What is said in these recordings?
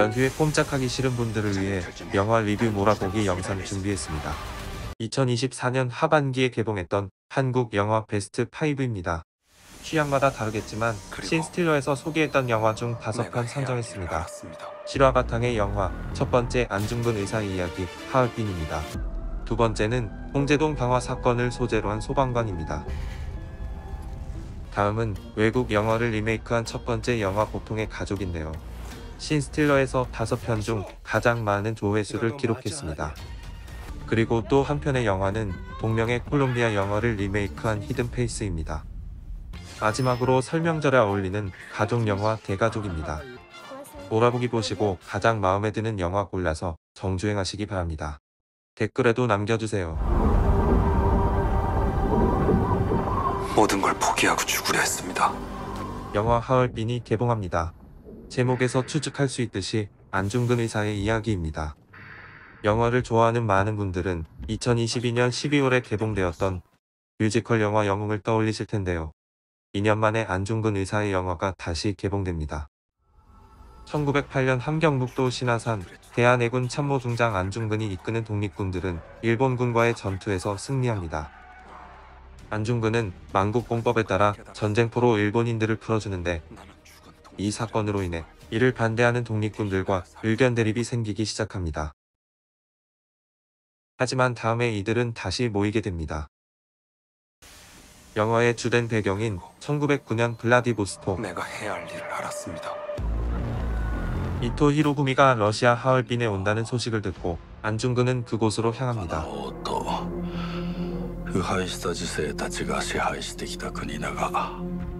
연휴에 꼼짝하기 싫은 분들을 위해 영화 리뷰 몰아보기 영상 준비했습니다. 2024년 하반기에 개봉했던 한국 영화 베스트 5입니다. 취향마다 다르겠지만 신스틸러에서 소개했던 영화 중 5편 선정했습니다. 실화 바탕의 영화, 첫 번째 안중근 의사의 이야기 하얼빈입니다. 두 번째는 홍제동 방화 사건을 소재로 한 소방관입니다. 다음은 외국 영화를 리메이크한 첫 번째 영화 보통의 가족인데요. 신스틸러에서 5편 중 가장 많은 조회수를 기록했습니다. 그리고 또 한편의 영화는 동명의 콜롬비아 영화를 리메이크한 히든 페이스입니다. 마지막으로 설명절에 어울리는 가족 영화 대가족입니다. 몰아보기 보시고 가장 마음에 드는 영화 골라서 정주행하시기 바랍니다. 댓글에도 남겨주세요. 모든 걸 포기하고 죽으려 했습니다. 영화 하얼빈이 개봉합니다. 제목에서 추측할 수 있듯이 안중근 의사의 이야기입니다. 영화를 좋아하는 많은 분들은 2022년 12월에 개봉되었던 뮤지컬 영화 영웅을 떠올리실 텐데요. 2년 만에 안중근 의사의 영화가 다시 개봉됩니다. 1908년 함경북도 신화산 대한해군 참모중장 안중근이 이끄는 독립군들은 일본군과의 전투에서 승리합니다. 안중근은 만국공법에 따라 전쟁포로 일본인들을 풀어주는데 이 사건으로 인해 이를 반대하는 독립군들과 의견 대립이 생기기 시작합니다. 하지만 다음에 이들은 다시 모이게 됩니다. 영화의 주된 배경인 1909년 블라디보스톡. 내가 해야 할 일을 알았습니다. 이토 히로부미가 러시아 하얼빈에 온다는 소식을 듣고 안중근은 그곳으로 향합니다.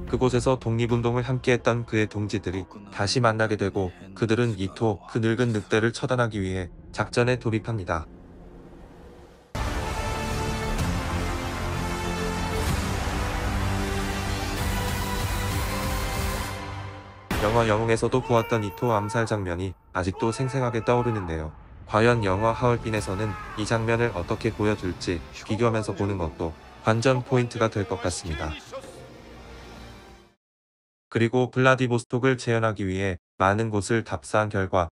그곳에서 독립운동을 함께했던 그의 동지들이 다시 만나게 되고 그들은 이토, 그 늙은 늑대를 처단하기 위해 작전에 돌입합니다. 영화 영웅에서도 보았던 이토 암살 장면이 아직도 생생하게 떠오르는데요. 과연 영화 하얼빈에서는 이 장면을 어떻게 보여줄지 비교하면서 보는 것도 관전 포인트가 될 것 같습니다. 그리고 블라디보스톡을 재현하기 위해 많은 곳을 답사한 결과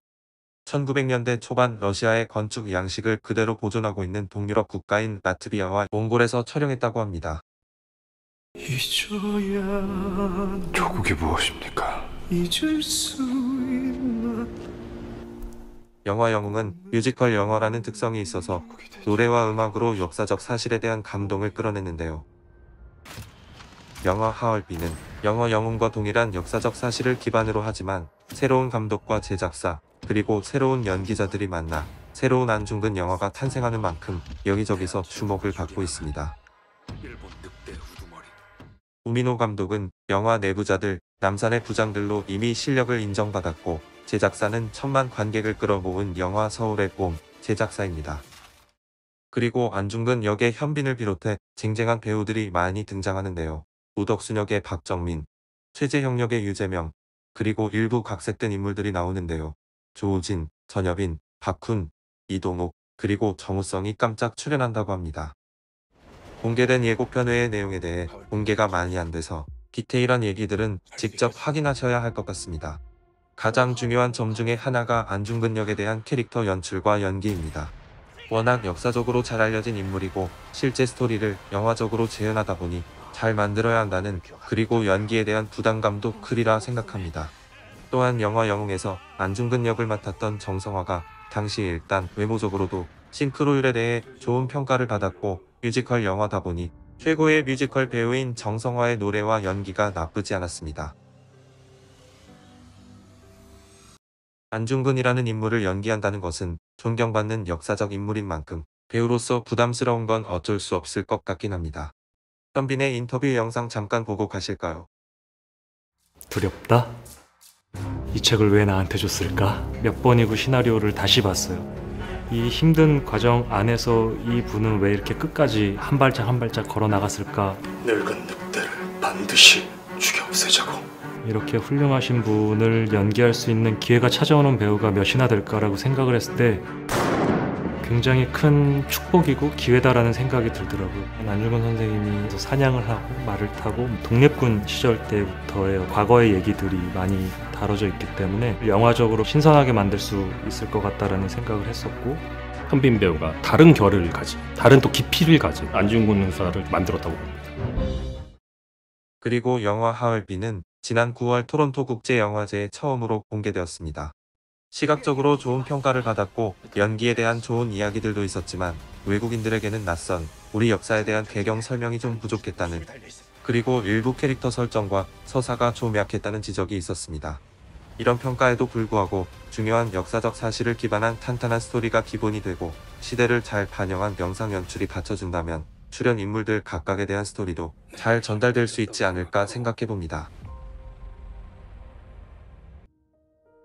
1900년대 초반 러시아의 건축 양식을 그대로 보존하고 있는 동유럽 국가인 라트비아와 몽골에서 촬영했다고 합니다. 조국이 무엇입니까? 영화 영웅은 뮤지컬 영화라는 특성이 있어서 노래와 음악으로 역사적 사실에 대한 감동을 끌어내는데요. 영화 하얼빈은 영화 영웅과 동일한 역사적 사실을 기반으로 하지만 새로운 감독과 제작사, 그리고 새로운 연기자들이 만나 새로운 안중근 영화가 탄생하는 만큼 여기저기서 주목을 받고 있습니다. 우민호 감독은 영화 내부자들, 남산의 부장들로 이미 실력을 인정받았고 제작사는 1000만 관객을 끌어모은 영화 서울의 봄 제작사입니다. 그리고 안중근 역의 현빈을 비롯해 쟁쟁한 배우들이 많이 등장하는데요. 우덕순 역의 박정민, 최재형 역의 유재명, 그리고 일부 각색된 인물들이 나오는데요. 조우진, 전여빈, 박훈, 이동욱, 그리고 정우성이 깜짝 출연한다고 합니다. 공개된 예고편의 내용에 대해 공개가 많이 안 돼서 디테일한 얘기들은 직접 확인하셔야 할 것 같습니다. 가장 중요한 점 중에 하나가 안중근 역에 대한 캐릭터 연출과 연기입니다. 워낙 역사적으로 잘 알려진 인물이고 실제 스토리를 영화적으로 재현하다 보니 잘 만들어야 한다는, 그리고 연기에 대한 부담감도 크리라 생각합니다. 또한 영화 영웅에서 안중근 역을 맡았던 정성화가 당시 일단 외모적으로도 싱크로율에 대해 좋은 평가를 받았고 뮤지컬 영화다 보니 최고의 뮤지컬 배우인 정성화의 노래와 연기가 나쁘지 않았습니다. 안중근이라는 인물을 연기한다는 것은 존경받는 역사적 인물인 만큼 배우로서 부담스러운 건 어쩔 수 없을 것 같긴 합니다. 현빈의 인터뷰 영상 잠깐 보고 가실까요? 두렵다? 이 책을 왜 나한테 줬을까? 몇 번이고 시나리오를 다시 봤어요. 이 힘든 과정 안에서 이 분은 왜 이렇게 끝까지 한 발짝 한 발짝 걸어 나갔을까? 늙은 늑대를 반드시 죽여 없애자고. 이렇게 훌륭하신 분을 연기할 수 있는 기회가 찾아오는 배우가 몇이나 될까라고 생각을 했을 때 굉장히 큰 축복이고 기회다라는 생각이 들더라고요. 안중근 선생님이 사냥을 하고 말을 타고 독립군 시절 때부터의 과거의 얘기들이 많이 다 다뤄져 있기 때문에 영화적으로 신선하게 만들 수 있을 것 같다라는 생각을 했었고, 현빈 배우가 다른 결을 가진, 다른 또 깊이를 가진 안중근 의사를 만들었다고 봅니다. 그리고 영화 하얼빈은 지난 9월 토론토 국제영화제에 처음으로 공개되었습니다. 시각적으로 좋은 평가를 받았고 연기에 대한 좋은 이야기들도 있었지만 외국인들에게는 낯선 우리 역사에 대한 배경 설명이 좀 부족했다는, 그리고 일부 캐릭터 설정과 서사가 좀 약했다는 지적이 있었습니다. 이런 평가에도 불구하고 중요한 역사적 사실을 기반한 탄탄한 스토리가 기본이 되고 시대를 잘 반영한 영상 연출이 받쳐준다면 출연 인물들 각각에 대한 스토리도 잘 전달될 수 있지 않을까 생각해봅니다.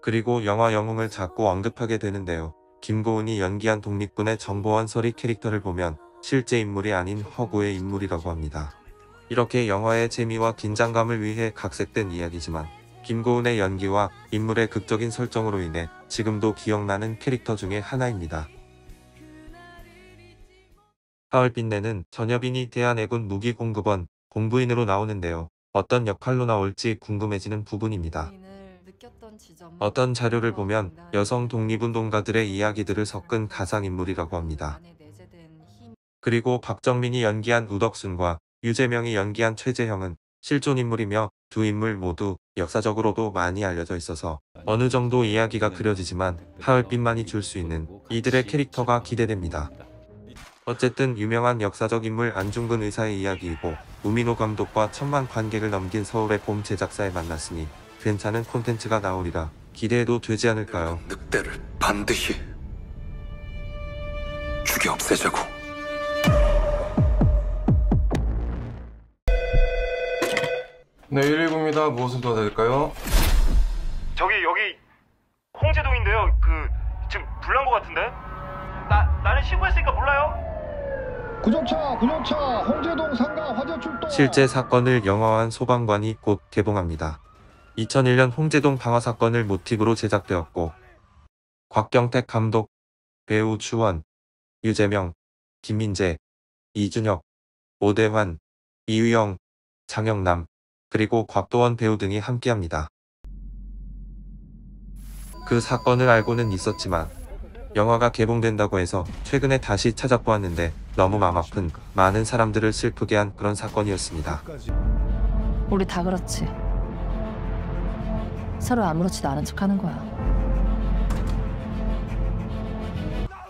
그리고 영화 영웅을 자꾸 언급하게 되는데요. 김고은이 연기한 독립군의 정보원 서리 캐릭터를 보면 실제 인물이 아닌 허구의 인물이라고 합니다. 이렇게 영화의 재미와 긴장감을 위해 각색된 이야기지만 김고은의 연기와 인물의 극적인 설정으로 인해 지금도 기억나는 캐릭터 중에 하나입니다. 하얼빈내는 전여빈이 대한해군 무기공급원 공부인으로 나오는데요. 어떤 역할로 나올지 궁금해지는 부분입니다. 어떤 자료를 보면 여성 독립운동가들의 이야기들을 섞은 가상인물이라고 합니다. 그리고 박정민이 연기한 우덕순과 유재명이 연기한 최재형은 실존인물이며 두 인물 모두 역사적으로도 많이 알려져 있어서 어느 정도 이야기가 그려지지만 하얼빈만이 줄 수 있는 이들의 캐릭터가 기대됩니다. 어쨌든 유명한 역사적 인물 안중근 의사의 이야기이고 우민호 감독과 천만 관객을 넘긴 서울의 봄 제작사에 만났으니 괜찮은 콘텐츠가 나오리라 기대해도 되지 않을까요? 늑대를 반드시 죽여 없애자고. 네, 119입니다. 무엇을 도와드릴까요? 여기 홍제동인데요. 지금 불난 것 같은데? 나는 신고했으니까 몰라요? 구정차 홍제동 상가 화재 출동. 실제 사건을 영화화한 소방관이 곧 개봉합니다. 2001년 홍제동 방화 사건을 모티브로 제작되었고 곽경택 감독, 배우 주원, 유재명, 김민재, 이준혁, 오대환, 이휘영, 장영남, 그리고 곽도원 배우 등이 함께합니다. 그 사건을 알고는 있었지만 영화가 개봉된다고 해서 최근에 다시 찾아보았는데 너무 맘 아픈, 많은 사람들을 슬프게 한 그런 사건이었습니다. 우리 다 그렇지. 서로 아무렇지도 않은 척하는 거야.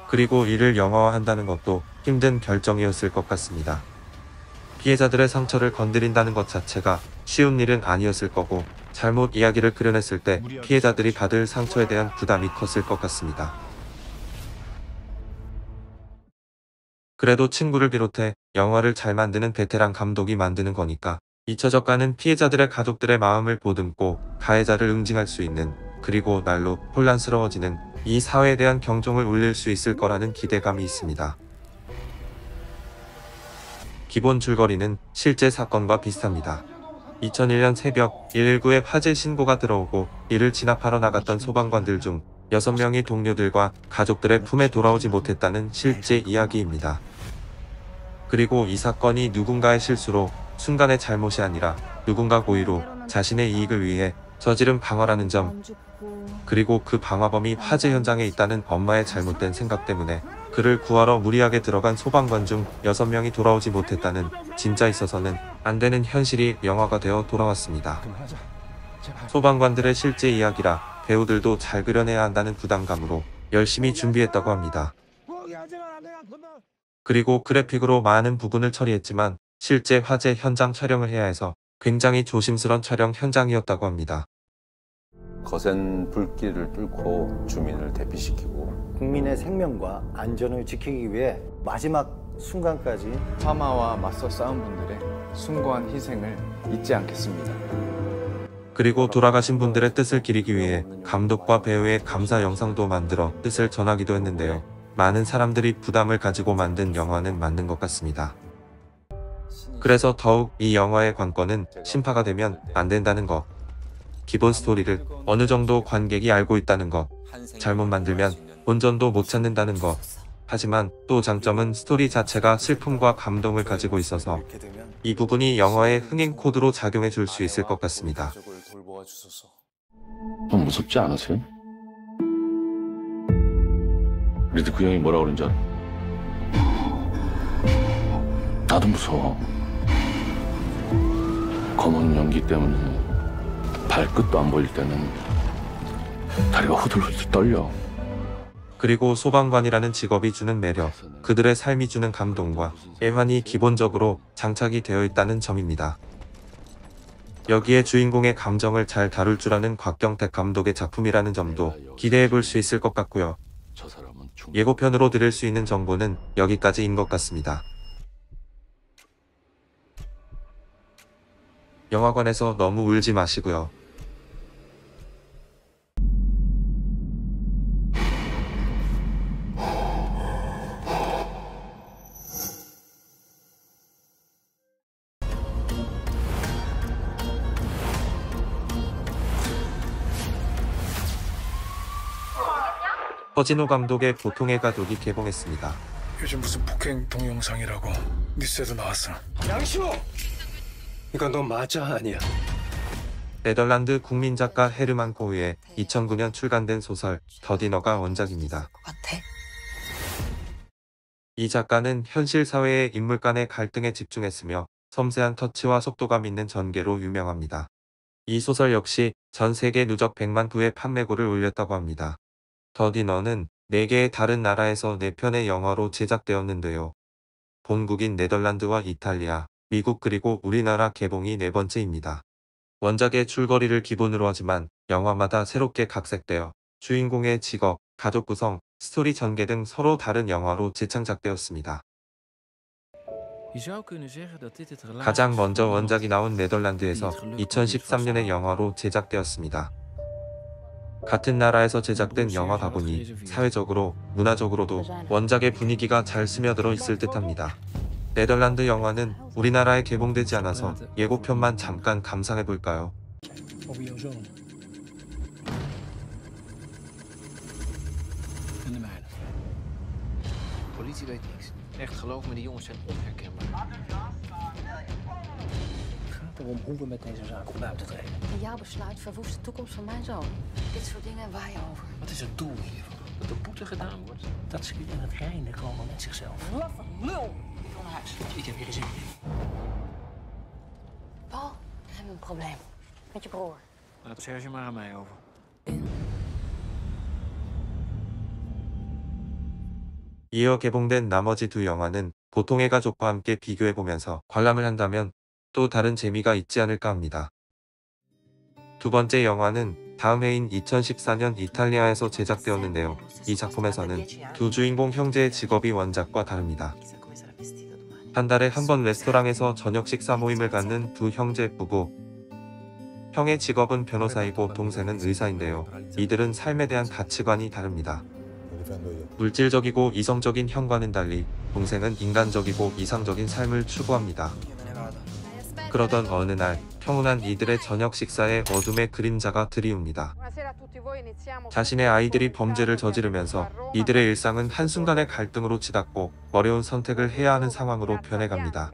그리고 이를 영화화한다는 것도 힘든 결정이었을 것 같습니다. 피해자들의 상처를 건드린다는 것 자체가 쉬운 일은 아니었을 거고 잘못 이야기를 그려냈을 때 피해자들이 받을 상처에 대한 부담이 컸을 것 같습니다. 그래도 친구를 비롯해 영화를 잘 만드는 베테랑 감독이 만드는 거니까 잊혀져가는 피해자들의 가족들의 마음을 보듬고 가해자를 응징할 수 있는, 그리고 날로 혼란스러워지는 이 사회에 대한 경종을 울릴 수 있을 거라는 기대감이 있습니다. 기본 줄거리는 실제 사건과 비슷합니다. 2001년 새벽 119에 화재 신고가 들어오고 이를 진압하러 나갔던 소방관들 중 6명이 동료들과 가족들의 품에 돌아오지 못했다는 실제 이야기입니다. 그리고 이 사건이 누군가의 실수로, 순간의 잘못이 아니라 누군가 고의로 자신의 이익을 위해 저지른 방화라는 점, 그리고 그 방화범이 화재 현장에 있다는 엄마의 잘못된 생각 때문에 그를 구하러 무리하게 들어간 소방관 중 6명이 돌아오지 못했다는 진짜 있어서는 안 되는 현실이 영화가 되어 돌아왔습니다. 소방관들의 실제 이야기라 배우들도 잘 그려내야 한다는 부담감으로 열심히 준비했다고 합니다. 그리고 그래픽으로 많은 부분을 처리했지만 실제 화재 현장 촬영을 해야 해서 굉장히 조심스런 촬영 현장이었다고 합니다. 거센 불길을 뚫고 주민을 대피시키고 국민의 생명과 안전을 지키기 위해 마지막 순간까지 화마와 맞서 싸운 분들의 숭고한 희생을 잊지 않겠습니다. 그리고 돌아가신 분들의 뜻을 기리기 위해 감독과 배우의 감사 영상도 만들어 뜻을 전하기도 했는데요. 많은 사람들이 부담을 가지고 만든 영화는 맞는 것 같습니다. 그래서 더욱 이 영화의 관건은 심파가 되면 안 된다는 것, 기본 스토리를 어느 정도 관객이 알고 있다는 것, 잘못 만들면 본전도 못 찾는다는 것. 하지만 또 장점은 스토리 자체가 슬픔과 감동을 가지고 있어서 이 부분이 영화의 흥행 코드로 작용해 줄 수 있을 것 같습니다. 무섭지 않으세요? 리드 그 형이 뭐라 그런지 알아? 나도 무서워. 검은 연기 때문에 발끝도 안 보일 때는 다리가 후들후들 떨려. 그리고 소방관이라는 직업이 주는 매력, 그들의 삶이 주는 감동과 애환이 기본적으로 장착이 되어 있다는 점입니다. 여기에 주인공의 감정을 잘 다룰 줄 아는 곽경택 감독의 작품이라는 점도 기대해 볼 수 있을 것 같고요. 예고편으로 드릴 수 있는 정보는 여기까지인 것 같습니다. 영화관에서 너무 울지 마시고요. 허진호 감독의 보통의 가족이 개봉했습니다. 요즘 무슨 폭행 동영상이라고 뉴스에도 나왔어. 양시호! 이거 너 맞아 아니야? 네덜란드 국민작가 헤르만 코흐의 2009년 출간된 소설 더디너가 원작입니다. 이 작가는 현실 사회의 인물 간의 갈등에 집중했으며 섬세한 터치와 속도감 있는 전개로 유명합니다. 이 소설 역시 전 세계 누적 100만 부의 판매고를 올렸다고 합니다. 더디너는 4개의 다른 나라에서 4편의 영화로 제작되었는데요. 본국인 네덜란드와 이탈리아, 미국 그리고 우리나라 개봉이 4번째입니다. 원작의 줄거리를 기본으로 하지만 영화마다 새롭게 각색되어 주인공의 직업, 가족 구성, 스토리 전개 등 서로 다른 영화로 재창작되었습니다. 가장 먼저 원작이 나온 네덜란드에서 2013년에 영화로 제작되었습니다. 같은 나라에서 제작된 영화다 보니 사회적으로, 문화적으로도 원작의 분위기가 잘 스며들어 있을 듯합니다. 네덜란드 영화는 우리나라에 개봉되지 않아서 예고편만 잠깐 감상해볼까요? Politie weet niks. Echt, geloof me, die jongens zijn onherkenbaar. Het gaat erom hoe we met deze zaak om buiten treden. En jouw besluit verwoest de toekomst van mijn zoon. Dit soort dingen waar je over. Wat is het doel hiervan? Dat er boete gedaan wordt? Dat ze weer in het reinen komen met zichzelf. Laffe lul! Van huis. Ik heb hier geen zin in. Paul, we hebben een probleem. Met je broer. Laat Serge maar aan mij over. 이어 개봉된 나머지 두 영화는 보통의 가족과 함께 비교해보면서 관람을 한다면 또 다른 재미가 있지 않을까 합니다. 두 번째 영화는 다음 해인 2014년 이탈리아에서 제작되었는데요. 이 작품에서는 두 주인공 형제의 직업이 원작과 다릅니다. 한 달에 한 번 레스토랑에서 저녁 식사 모임을 갖는 두 형제 부부. 형의 직업은 변호사이고 동생은 의사인데요. 이들은 삶에 대한 가치관이 다릅니다. 물질적이고 이성적인 형과는 달리 동생은 인간적이고 이상적인 삶을 추구합니다. 그러던 어느 날 평온한 이들의 저녁 식사에 어둠의 그림자가 들이웁니다. 자신의 아이들이 범죄를 저지르면서 이들의 일상은 한순간의 갈등으로 치닫고 어려운 선택을 해야 하는 상황으로 변해갑니다.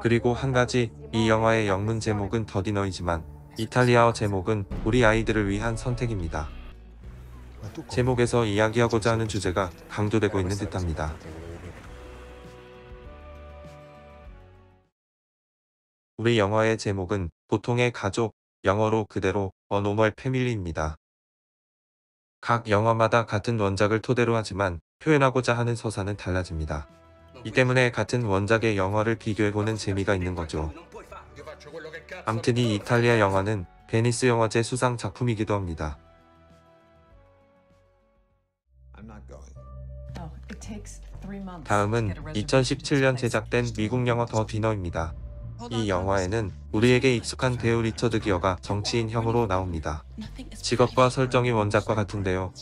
그리고 한 가지, 이 영화의 영문 제목은 더디너이지만 이탈리아어 제목은 우리 아이들을 위한 선택입니다. 제목에서 이야기하고자 하는 주제가 강조되고 있는 듯합니다. 우리 영화의 제목은 보통의 가족, 영어로 그대로 A Normal Family입니다. 각 영화마다 같은 원작을 토대로 하지만 표현하고자 하는 서사는 달라집니다. 이 때문에 같은 원작의 영화를 비교해보는 재미가 있는 거죠. 암튼 이 이탈리아 영화는 베니스 영화제 수상 작품이기도 합니다. 다음은 2017년 제작된 미국 영화 더 디너입니다. 이 영화에는 우리에게 익숙한 배우 리처드 기어가 정치인형으로 나옵니다. 직업과 설정이 원작과 같은데요.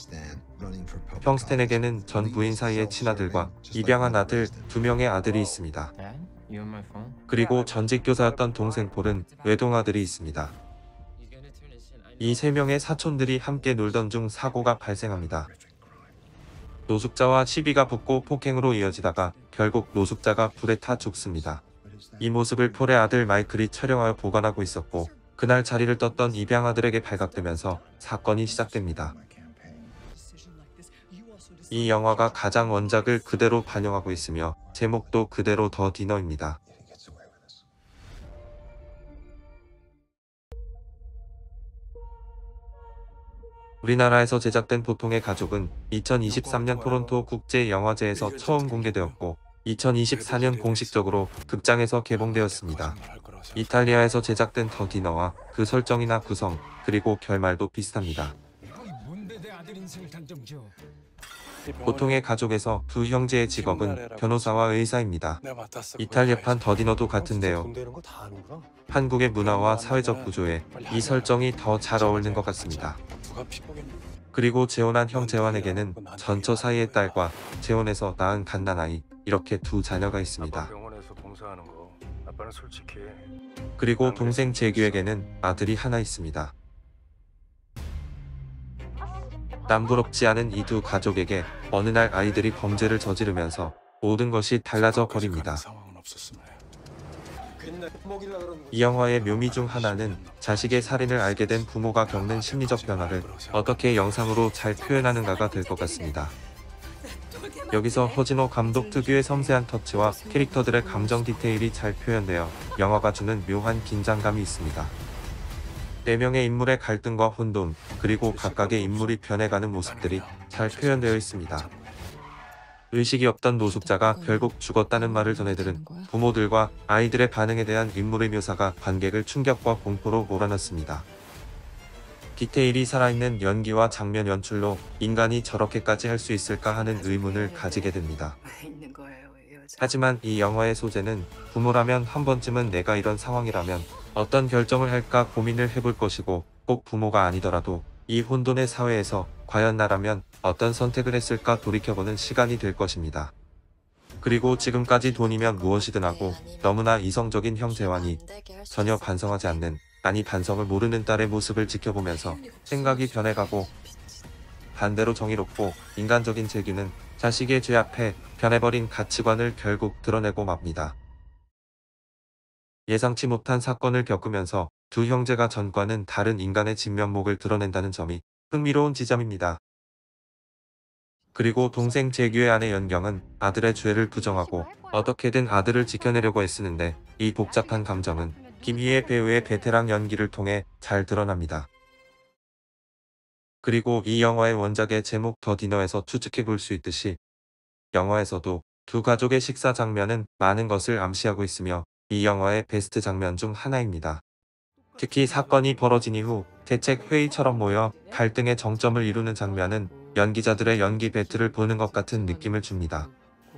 형 스탠에게는 전 부인 사이의 친아들과 입양한 아들 2명의 아들이 있습니다. 그리고 전직 교사였던 동생 폴은 외동아들이 있습니다. 이 3명의 사촌들이 함께 놀던 중 사고가 발생합니다. 노숙자와 시비가 붙고 폭행으로 이어지다가 결국 노숙자가 불에 타 죽습니다. 이 모습을 폴의 아들 마이클이 촬영하여 보관하고 있었고 그날 자리를 떴던 입양아들에게 발각되면서 사건이 시작됩니다. 이 영화가 가장 원작을 그대로 반영하고 있으며 제목도 그대로 더 디너입니다. 우리나라에서 제작된 보통의 가족은 2023년 토론토 국제영화제에서 처음 공개되었고 2024년 공식적으로 극장에서 개봉되었습니다. 이탈리아에서 제작된 더 디너와 그 설정이나 구성 그리고 결말도 비슷합니다. 보통의 가족에서 두 형제의 직업은 변호사와 의사입니다. 이탈리아판 더 디너도 같은데요. 한국의 문화와 사회적 구조에 이 설정이 더 잘 어울리는 것 같습니다. 그리고 재혼한 형 재환에게는 전처 사이의 딸과 재혼해서 낳은 갓난아이 이렇게 두 자녀가 있습니다. 그리고 동생 재규에게는 아들이 하나 있습니다. 남부럽지 않은 이 두 가족에게 어느 날 아이들이 범죄를 저지르면서 모든 것이 달라져 버립니다. 이 영화의 묘미 중 하나는 자식의 살인을 알게 된 부모가 겪는 심리적 변화를 어떻게 영상으로 잘 표현하는가가 될 것 같습니다. 여기서 허진호 감독 특유의 섬세한 터치와 캐릭터들의 감정 디테일이 잘 표현되어 영화가 주는 묘한 긴장감이 있습니다. 4명의 인물의 갈등과 혼돈, 그리고 각각의 인물이 변해가는 모습들이 잘 표현되어 있습니다. 의식이 없던 노숙자가 결국 죽었다는 말을 전해들은 부모들과 아이들의 반응에 대한 인물의 묘사가 관객을 충격과 공포로 몰아넣습니다. 디테일이 살아있는 연기와 장면 연출로 인간이 저렇게까지 할 수 있을까 하는 의문을 가지게 됩니다. 하지만 이 영화의 소재는 부모라면 한 번쯤은 내가 이런 상황이라면 어떤 결정을 할까 고민을 해볼 것이고 꼭 부모가 아니더라도 이 혼돈의 사회에서 과연 나라면 어떤 선택을 했을까 돌이켜보는 시간이 될 것입니다. 그리고 지금까지 돈이면 무엇이든 하고 너무나 이성적인 형 재환이 전혀 반성하지 않는, 아니 반성을 모르는 딸의 모습을 지켜보면서 생각이 변해가고, 반대로 정의롭고 인간적인 재규는 자식의 죄 앞에 변해버린 가치관을 결국 드러내고 맙니다. 예상치 못한 사건을 겪으면서 두 형제가 전과는 다른 인간의 진면목을 드러낸다는 점이 흥미로운 지점입니다. 그리고 동생 재규의 아내 연경은 아들의 죄를 부정하고 어떻게든 아들을 지켜내려고 애쓰는데 이 복잡한 감정은 김희애 배우의 베테랑 연기를 통해 잘 드러납니다. 그리고 이 영화의 원작의 제목 더 디너에서 추측해 볼 수 있듯이 영화에서도 두 가족의 식사 장면은 많은 것을 암시하고 있으며 이 영화의 베스트 장면 중 하나입니다. 특히 사건이 벌어진 이후 대책 회의처럼 모여 갈등의 정점을 이루는 장면은 연기자들의 연기 배틀을 보는 것 같은 느낌을 줍니다.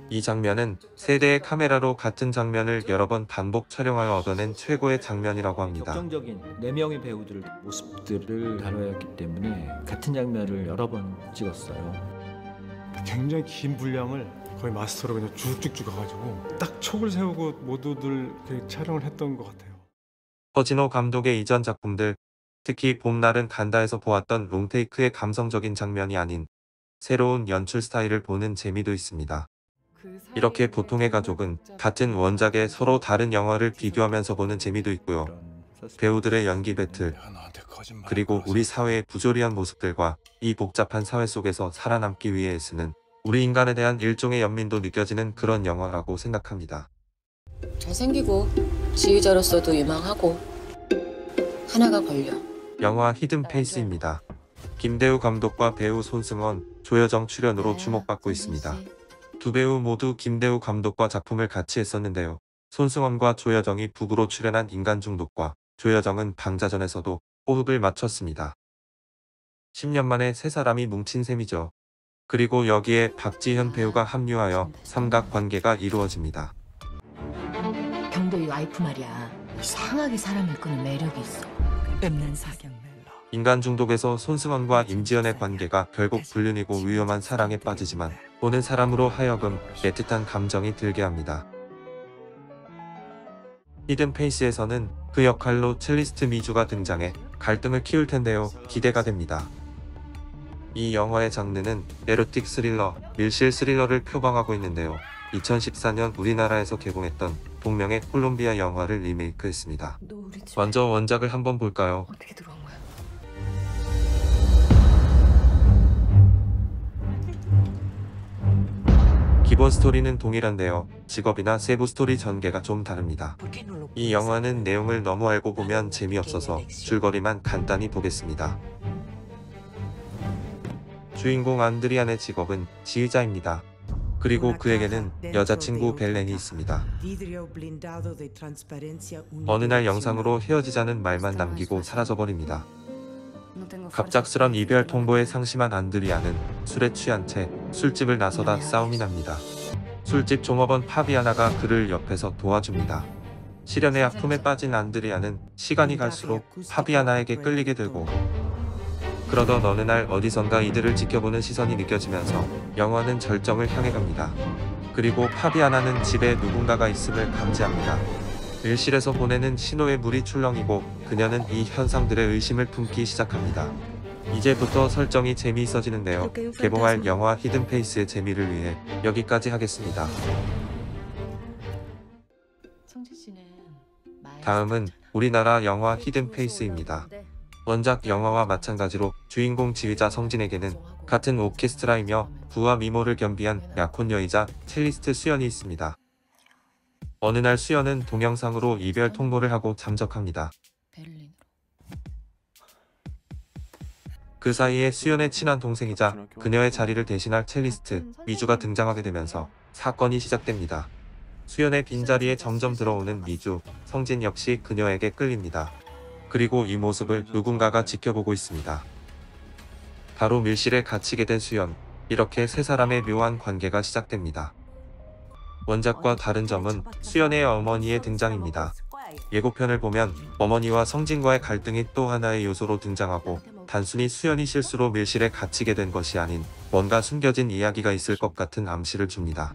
이 장면은 세대의 카메라로 같은 장면을 여러 번 반복 촬영하여 얻어낸 최고의 장면이라고 합니다. 격정적인 4명의 배우들 모습들을 다뤄야 했기 때문에 같은 장면을 여러 번 찍었어요. 굉장히 긴 분량을 거의 마스터로 그냥 쭉쭉쭉 가가지고 딱 촉을 세우고 모두들 촬영을 했던 것 같아요. 허진호 감독의 이전 작품들, 특히 봄날은 간다에서 보았던 롱테이크의 감성적인 장면이 아닌 새로운 연출 스타일을 보는 재미도 있습니다. 이렇게 보통의 가족은 같은 원작의 서로 다른 영화를 비교하면서 보는 재미도 있고요. 배우들의 연기 배틀, 그리고 우리 사회의 부조리한 모습들과 이 복잡한 사회 속에서 살아남기 위해 애쓰는 우리 인간에 대한 일종의 연민도 느껴지는 그런 영화라고 생각합니다. 잘생기고 지휘자로서도 유망하고 하나가 걸려. 영화 히든 페이스입니다. 김대우 감독과 배우 손승원, 조여정 출연으로 주목받고 있습니다. 두 배우 모두 김대우 감독과 작품을 같이 했었는데요. 손승원과 조여정이 부부로 출연한 인간중독과 조여정은 방자전에서도 호흡을 맞췄습니다. 10년 만에 세 사람이 뭉친 셈이죠. 그리고 여기에 박지현 배우가 합류하여 삼각관계가 이루어집니다. 경도의 와이프 말이야. 이상하게 사람을 끄는 매력이 있어. 음란 사경 멜로. 인간중독에서 손승원과 임지연의 관계가 결국 불륜이고 위험한 사랑에 빠지지만 보는 사람으로 하여금 애틋한 감정이 들게 합니다. 히든 페이스에서는 그 역할로 첼리스트 미주가 등장해 갈등을 키울 텐데요. 기대가 됩니다. 이 영화의 장르는 에로틱 스릴러, 밀실 스릴러를 표방하고 있는데요. 2014년 우리나라에서 개봉했던 동명의 콜롬비아 영화를 리메이크했습니다. 먼저 원작을 한번 볼까요? 어떻게 들어온 거야? 기본 스토리는 동일한데요. 직업이나 세부 스토리 전개가 좀 다릅니다. 이 영화는 내용을 너무 알고 보면 재미없어서 줄거리만 간단히 보겠습니다. 주인공 안드리안의 직업은 지휘자입니다. 그리고 그에게는 여자친구 벨렌이 있습니다. 어느 날 영상으로 헤어지자는 말만 남기고 사라져버립니다. 갑작스런 이별 통보에 상심한 안드리아는 술에 취한 채 술집을 나서다 싸움이 납니다. 술집 종업원 파비아나가 그를 옆에서 도와줍니다. 시련의 아픔에 빠진 안드리아는 시간이 갈수록 파비아나에게 끌리게 되고, 그러던 어느 날 어디선가 이들을 지켜보는 시선이 느껴지면서 영화는 절정을 향해 갑니다. 그리고 파비아나는 집에 누군가가 있음을 감지합니다. 밀실에서 보내는 신호의 물이 출렁이고 그녀는 이 현상들의 의심을 품기 시작합니다. 이제부터 설정이 재미있어지는데요. 개봉할 영화 히든 페이스의 재미를 위해 여기까지 하겠습니다. 다음은 우리나라 영화 히든 페이스입니다. 원작 영화와 마찬가지로 주인공 지휘자 성진에게는 같은 오케스트라이며 부와 미모를 겸비한 약혼녀이자 첼리스트 수연이 있습니다. 어느 날 수연은 동영상으로 이별 통보를 하고 잠적합니다. 그 사이에 수연의 친한 동생이자 그녀의 자리를 대신할 첼리스트 미주가 등장하게 되면서 사건이 시작됩니다. 수연의 빈자리에 점점 들어오는 미주, 성진 역시 그녀에게 끌립니다. 그리고 이 모습을 누군가가 지켜보고 있습니다. 바로 밀실에 갇히게 된 수연. 이렇게 세 사람의 묘한 관계가 시작됩니다. 원작과 다른 점은 수연의 어머니의 등장입니다. 예고편을 보면 어머니와 성진과의 갈등이 또 하나의 요소로 등장하고, 단순히 수연이 실수로 밀실에 갇히게 된 것이 아닌 뭔가 숨겨진 이야기가 있을 것 같은 암시를 줍니다.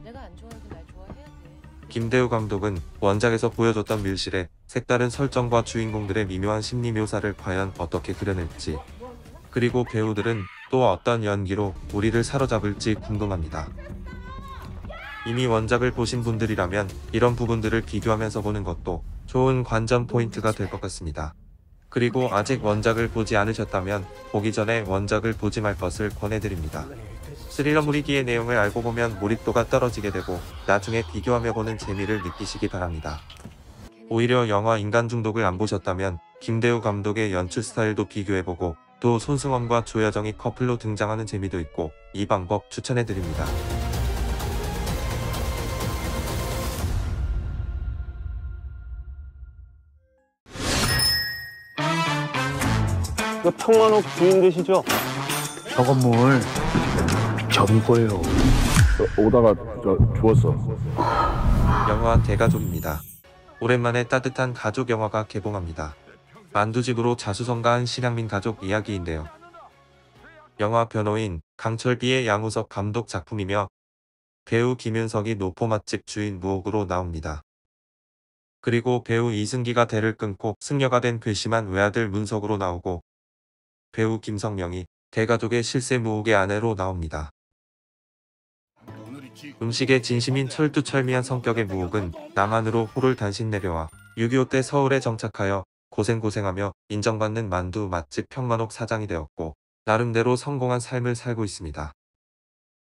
김대우 감독은 원작에서 보여줬던 밀실의 색다른 설정과 주인공들의 미묘한 심리 묘사를 과연 어떻게 그려낼지, 그리고 배우들은 또 어떤 연기로 우리를 사로잡을지 궁금합니다. 이미 원작을 보신 분들이라면 이런 부분들을 비교하면서 보는 것도 좋은 관전 포인트가 될 것 같습니다. 그리고 아직 원작을 보지 않으셨다면 보기 전에 원작을 보지 말 것을 권해드립니다. 스릴러물이기에 내용을 알고 보면 몰입도가 떨어지게 되고 나중에 비교하며 보는 재미를 느끼시기 바랍니다. 오히려 영화 인간 중독을 안 보셨다면 김대우 감독의 연출 스타일도 비교해보고 또 손승원과 조여정이 커플로 등장하는 재미도 있고, 이 방법 추천해드립니다. 평만옥 주인 되시죠? 저 건물 접은 거예요. 오다가 죽었어. 영화 대가족입니다. 오랜만에 따뜻한 가족 영화가 개봉합니다. 만두집으로 자수성가한 실향민 가족 이야기인데요. 영화 변호인 강철비의 양우석 감독 작품이며 배우 김윤석이 노포 맛집 주인 무옥으로 나옵니다. 그리고 배우 이승기가 대를 끊고 승려가 된 괘씸한 외아들 문석으로 나오고, 배우 김성명이 대가족의 실세 무옥의 아내로 나옵니다. 음식에 진심인 철두철미한 성격의 무옥은 남한으로 호를 단신 내려와 6.25 때 서울에 정착하여 고생하며 인정받는 만두 맛집 평만옥 사장이 되었고, 나름대로 성공한 삶을 살고 있습니다.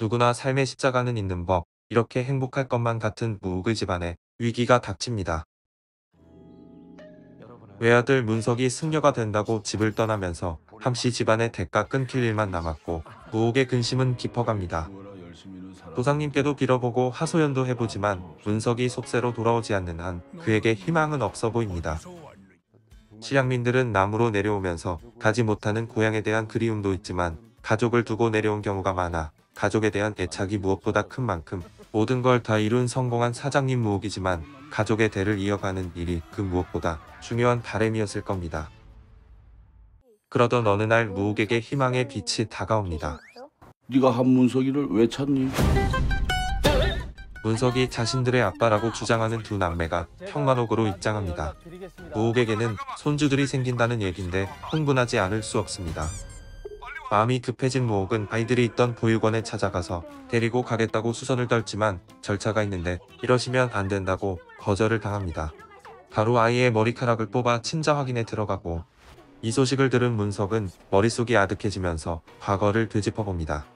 누구나 삶의 십자가는 있는 법, 이렇게 행복할 것만 같은 무옥의 집안에 위기가 닥칩니다. 외아들 문석이 승려가 된다고 집을 떠나면서 함시 집안의 대가 끊길 일만 남았고, 무옥의 근심은 깊어갑니다. 도상님께도 빌어보고 하소연도 해보지만 문석이 속세로 돌아오지 않는 한 그에게 희망은 없어 보입니다. 실향민들은 남으로 내려오면서 가지 못하는 고향에 대한 그리움도 있지만 가족을 두고 내려온 경우가 많아 가족에 대한 애착이 무엇보다 큰 만큼 모든 걸 다 이룬 성공한 사장님 무옥이지만 가족의 대를 이어가는 일이 그 무엇보다 중요한 바람이었을 겁니다. 그러던 어느 날 무옥에게 희망의 빛이 다가옵니다. 네가 한문석이를 왜 찾니? 문석이 자신들의 아빠라고 주장하는 두 남매가 평만옥으로 입장합니다. 무옥에게는 손주들이 생긴다는 얘긴데 흥분하지 않을 수 없습니다. 마음이 급해진 모옥은 아이들이 있던 보육원에 찾아가서 데리고 가겠다고 수선을 떨지만 절차가 있는데 이러시면 안 된다고 거절을 당합니다. 바로 아이의 머리카락을 뽑아 친자 확인에 들어가고 이 소식을 들은 문석은 머릿속이 아득해지면서 과거를 되짚어봅니다.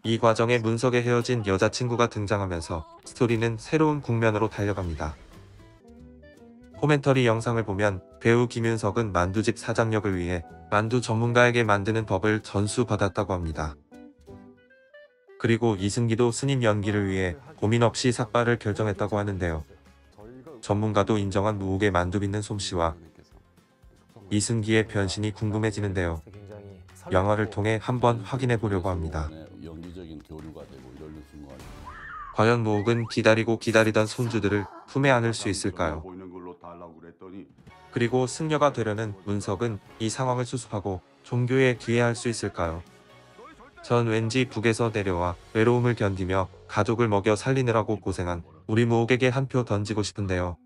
이 과정에 문석의 헤어진 여자친구가 등장하면서 스토리는 새로운 국면으로 달려갑니다. 코멘터리 영상을 보면 배우 김윤석은 만두집 사장 역을 위해 만두 전문가에게 만드는 법을 전수받았다고 합니다. 그리고 이승기도 스님 연기를 위해 고민 없이 삭발을 결정했다고 하는데요. 전문가도 인정한 무욱의 만두 빚는 솜씨와 이승기의 변신이 궁금해지는데요. 영화를 통해 한번 확인해 보려고 합니다. 과연 무욱은 기다리고 기다리던 손주들을 품에 안을 수 있을까요? 그리고 승려가 되려는 문석은 이 상황을 수습하고 종교에 귀해할 수 있을까요? 전 왠지 북에서 내려와 외로움을 견디며 가족을 먹여 살리느라고 고생한 우리 무욱에게 한 표 던지고 싶은데요.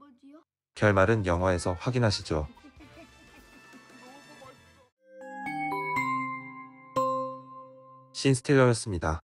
결말은 영화에서 확인하시죠. 신스틸러였습니다.